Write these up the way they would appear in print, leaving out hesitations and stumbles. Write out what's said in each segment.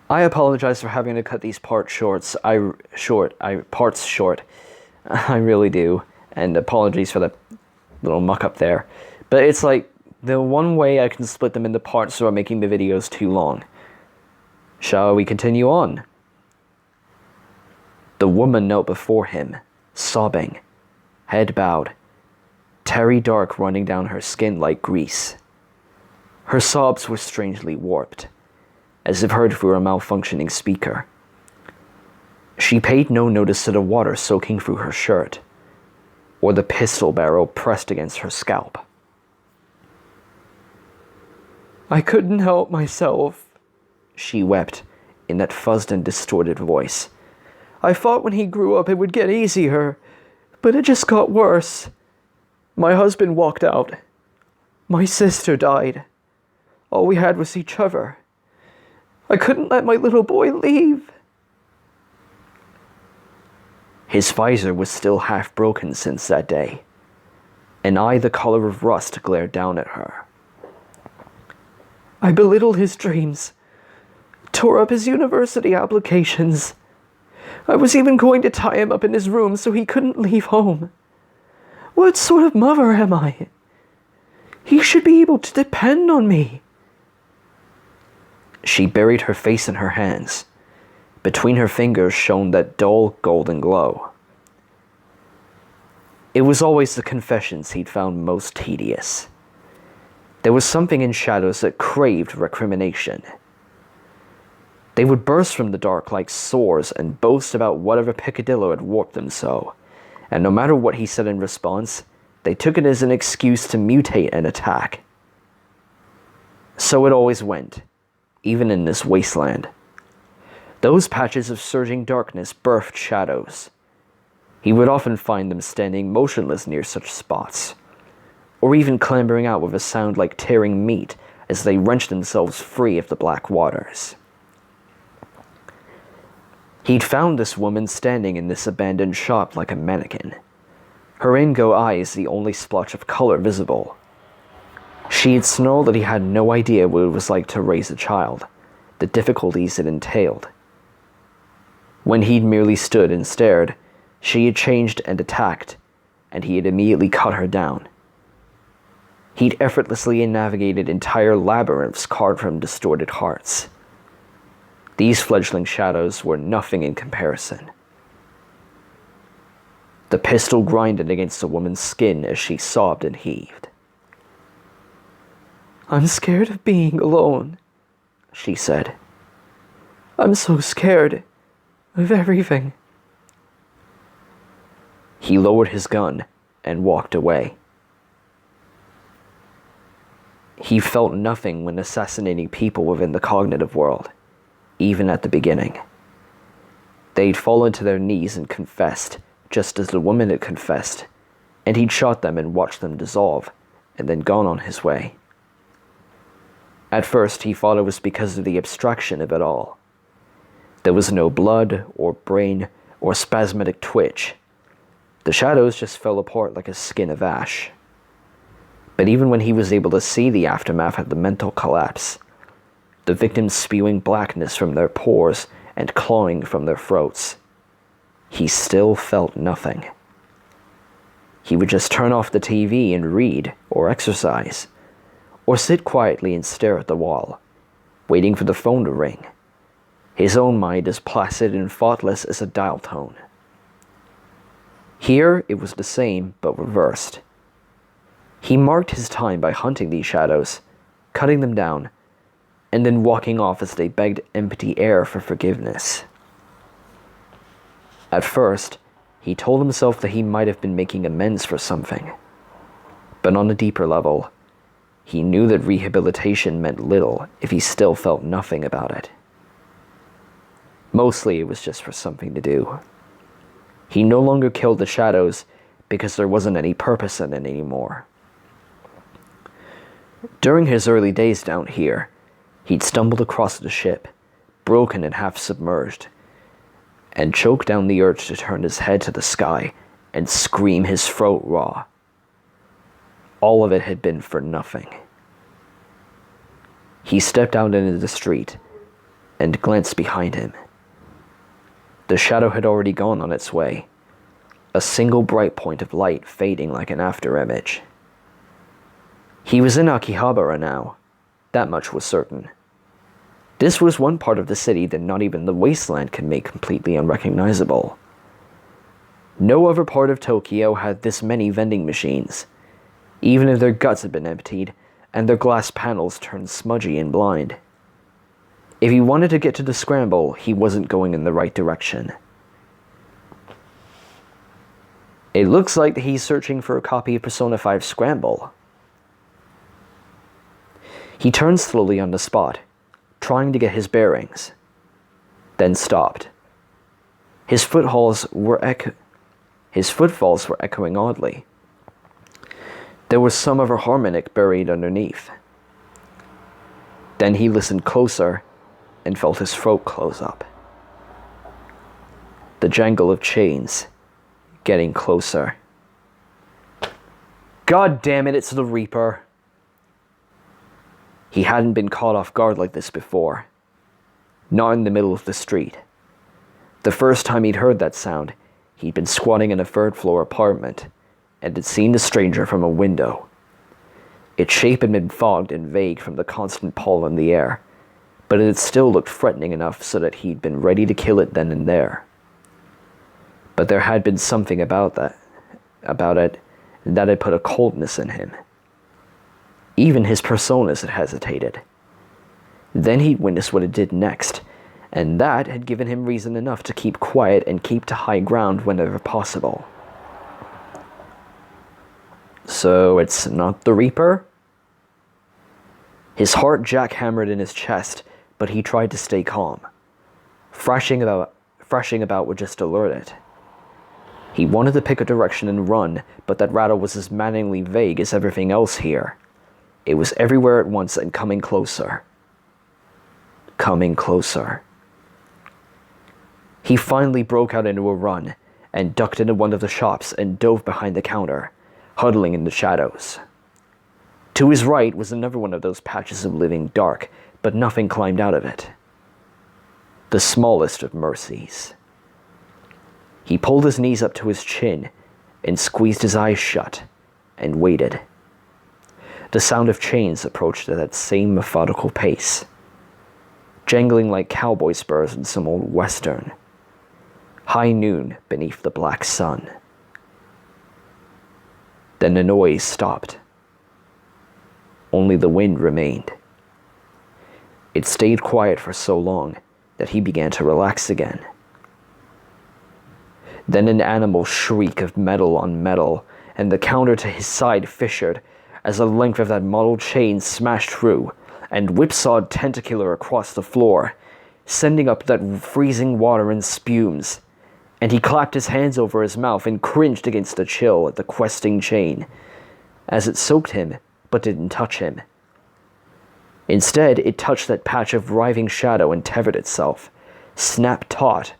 I apologize for having to cut these parts short. I really do. And apologies for the little muck up there. But it's like the one way I can split them into parts without making the videos too long. Shall we continue on? The woman knelt before him, sobbing, head bowed, tarry dark running down her skin like grease. Her sobs were strangely warped, as if heard through a malfunctioning speaker. She paid no notice to the water soaking through her shirt, or the pistol barrel pressed against her scalp. I couldn't help myself, she wept in that fuzzed and distorted voice. I thought when he grew up it would get easier, but it just got worse. My husband walked out. My sister died. All we had was each other. I couldn't let my little boy leave. His visor was still half broken since that day. An eye the color of rust glared down at her. I belittled his dreams, tore up his university applications. I was even going to tie him up in his room so he couldn't leave home. What sort of mother am I? He should be able to depend on me. She buried her face in her hands. Between her fingers shone that dull golden glow. It was always the confessions he'd found most tedious. There was something in shadows that craved recrimination. They would burst from the dark like sores and boast about whatever peccadillo had warped them so, and no matter what he said in response, they took it as an excuse to mutate and attack. So it always went, even in this wasteland. Those patches of surging darkness birthed shadows. He would often find them standing motionless near such spots, or even clambering out with a sound like tearing meat as they wrenched themselves free of the black waters. He'd found this woman standing in this abandoned shop like a mannequin, her indigo eyes the only splotch of color visible. She had snarled that he had no idea what it was like to raise a child, the difficulties it entailed. When he'd merely stood and stared, she had changed and attacked, and he had immediately cut her down. He'd effortlessly navigated entire labyrinths carved from distorted hearts. These fledgling shadows were nothing in comparison. The pistol grinded against the woman's skin as she sobbed and heaved. I'm scared of being alone, she said. I'm so scared of everything. He lowered his gun and walked away. He felt nothing when assassinating people within the cognitive world, even at the beginning. They'd fallen to their knees and confessed, just as the woman had confessed, and he'd shot them and watched them dissolve, and then gone on his way. At first, he thought it was because of the abstraction of it all. There was no blood, or brain, or spasmodic twitch. The shadows just fell apart like a skin of ash. But even when he was able to see the aftermath of the mental collapse, the victims spewing blackness from their pores and clawing from their throats, he still felt nothing. He would just turn off the TV and read, or exercise, or sit quietly and stare at the wall, waiting for the phone to ring, his own mind as placid and thoughtless as a dial tone. Here, it was the same, but reversed. He marked his time by hunting these shadows, cutting them down, and then walking off as they begged empty air for forgiveness. At first, he told himself that he might have been making amends for something. But on a deeper level, he knew that rehabilitation meant little if he still felt nothing about it. Mostly it was just for something to do. He no longer killed the shadows because there wasn't any purpose in it anymore. During his early days down here, he'd stumbled across the ship, broken and half submerged, and choked down the urge to turn his head to the sky and scream his throat raw. All of it had been for nothing. He stepped out into the street, and glanced behind him. The shadow had already gone on its way, a single bright point of light fading like an afterimage. He was in Akihabara now, that much was certain. This was one part of the city that not even the wasteland could make completely unrecognizable. No other part of Tokyo had this many vending machines, even if their guts had been emptied and their glass panels turned smudgy and blind. If he wanted to get to the scramble, he wasn't going in the right direction. It looks like he's searching for a copy of Persona 5 Scramble. He turned slowly on the spot, trying to get his bearings, then stopped. His footfalls were echoing oddly. There was some other harmonic buried underneath. Then he listened closer and felt his throat close up. The jangle of chains getting closer. God damn it, it's the Reaper. He hadn't been caught off guard like this before. Not in the middle of the street. The first time he'd heard that sound, he'd been squatting in a third-floor apartment and had seen the stranger from a window. Its shape had been fogged and vague from the constant pull in the air, but it had still looked threatening enough so that he'd been ready to kill it then and there. But there had been something about it that had put a coldness in him. Even his personas had hesitated. Then he'd witnessed what it did next, and that had given him reason enough to keep quiet and keep to high ground whenever possible. So it's not the Reaper? His heart jackhammered in his chest, but he tried to stay calm. Thrashing about would just alert it. He wanted to pick a direction and run, but that rattle was as maddeningly vague as everything else here. It was everywhere at once and coming closer. Coming closer. He finally broke out into a run, and ducked into one of the shops and dove behind the counter, huddling in the shadows. To his right was another one of those patches of living dark, but nothing climbed out of it. The smallest of mercies. He pulled his knees up to his chin and squeezed his eyes shut and waited. The sound of chains approached at that same methodical pace, jangling like cowboy spurs in some old western. High noon beneath the black sun. Then the noise stopped. Only the wind remained. It stayed quiet for so long that he began to relax again. Then an animal shriek of metal on metal, and the counter to his side fissured as a length of that mottled chain smashed through and whipsawed tentacular across the floor, sending up that freezing water in spumes, and he clapped his hands over his mouth and cringed against the chill at the questing chain, as it soaked him but didn't touch him. Instead, it touched that patch of writhing shadow and tethered itself, snapped taut,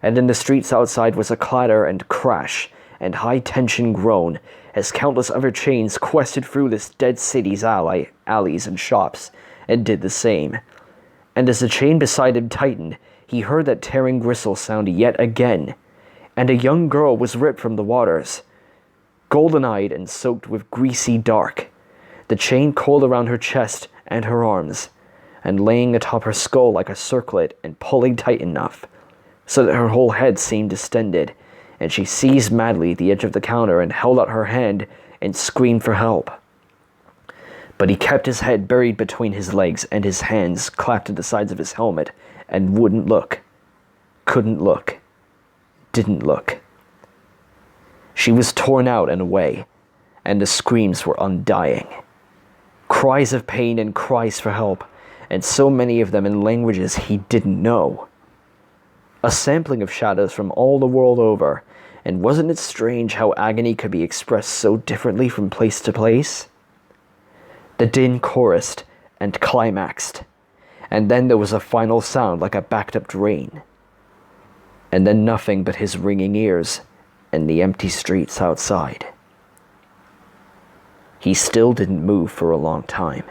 and in the streets outside was a clatter and crash and high-tension groan as countless other chains quested through this dead city's alleys and shops and did the same. And as the chain beside him tightened, he heard that tearing gristle sound yet again, and a young girl was ripped from the waters, golden-eyed and soaked with greasy dark, the chain coiled around her chest and her arms, and laying atop her skull like a circlet and pulling tight enough, so that her whole head seemed distended, and she seized madly at the edge of the counter and held out her hand and screamed for help. But he kept his head buried between his legs and his hands clapped to the sides of his helmet and wouldn't look, couldn't look, didn't look. She was torn out and away, and the screams were undying. Cries of pain and cries for help, and so many of them in languages he didn't know. A sampling of shadows from all the world over, and wasn't it strange how agony could be expressed so differently from place to place? The din chorused and climaxed, and then there was a final sound like a backed-up drain. And then nothing but his ringing ears and the empty streets outside. He still didn't move for a long time.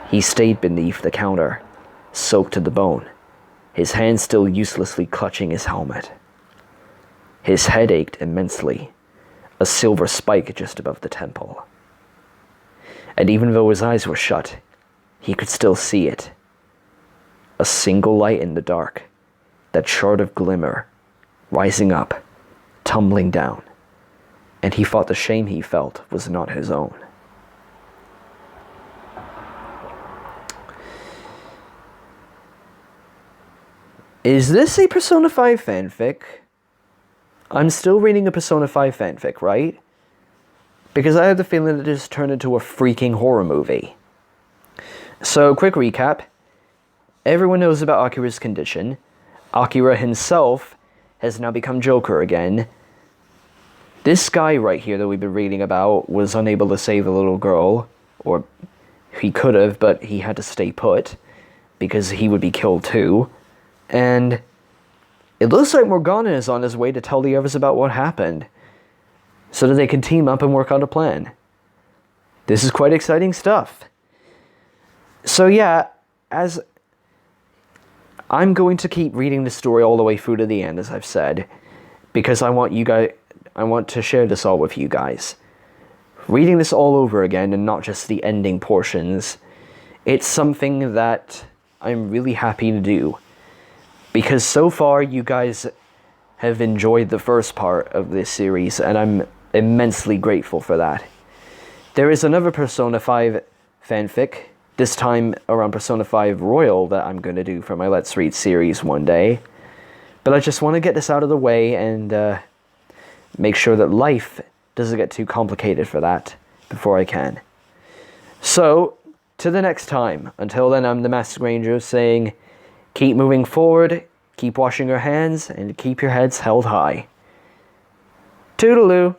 He stayed beneath the counter, soaked to the bone, his hand still uselessly clutching his helmet. His head ached immensely, a silver spike just above the temple. And even though his eyes were shut, he could still see it. A single light in the dark, that shard of glimmer, rising up, tumbling down, and he thought the shame he felt was not his own. Is this a Persona 5 fanfic? I'm still reading a Persona 5 fanfic, right? Because I have the feeling that it just turned into a freaking horror movie. So, quick recap. Everyone knows about Akira's condition. Akira himself has now become Joker again. This guy right here that we've been reading about was unable to save the little girl. Or he could have, but he had to stay put, because he would be killed too. And it looks like Morgana is on his way to tell the others about what happened, so that they can team up and work out a plan. This is quite exciting stuff. So yeah, as I'm going to keep reading the story all the way through to the end, as I've said, because I want to share this all with you guys. Reading this all over again, and not just the ending portions, it's something that I'm really happy to do. Because so far, you guys have enjoyed the first part of this series, and I'm immensely grateful for that. There is another Persona 5 fanfic, this time around Persona 5 Royal, that I'm going to do for my Let's Read series one day. But I just want to get this out of the way and make sure that life doesn't get too complicated for that before I can. So, to the next time. Until then, I'm the Master Ranger saying, keep moving forward, keep washing your hands, and keep your heads held high. Toodaloo!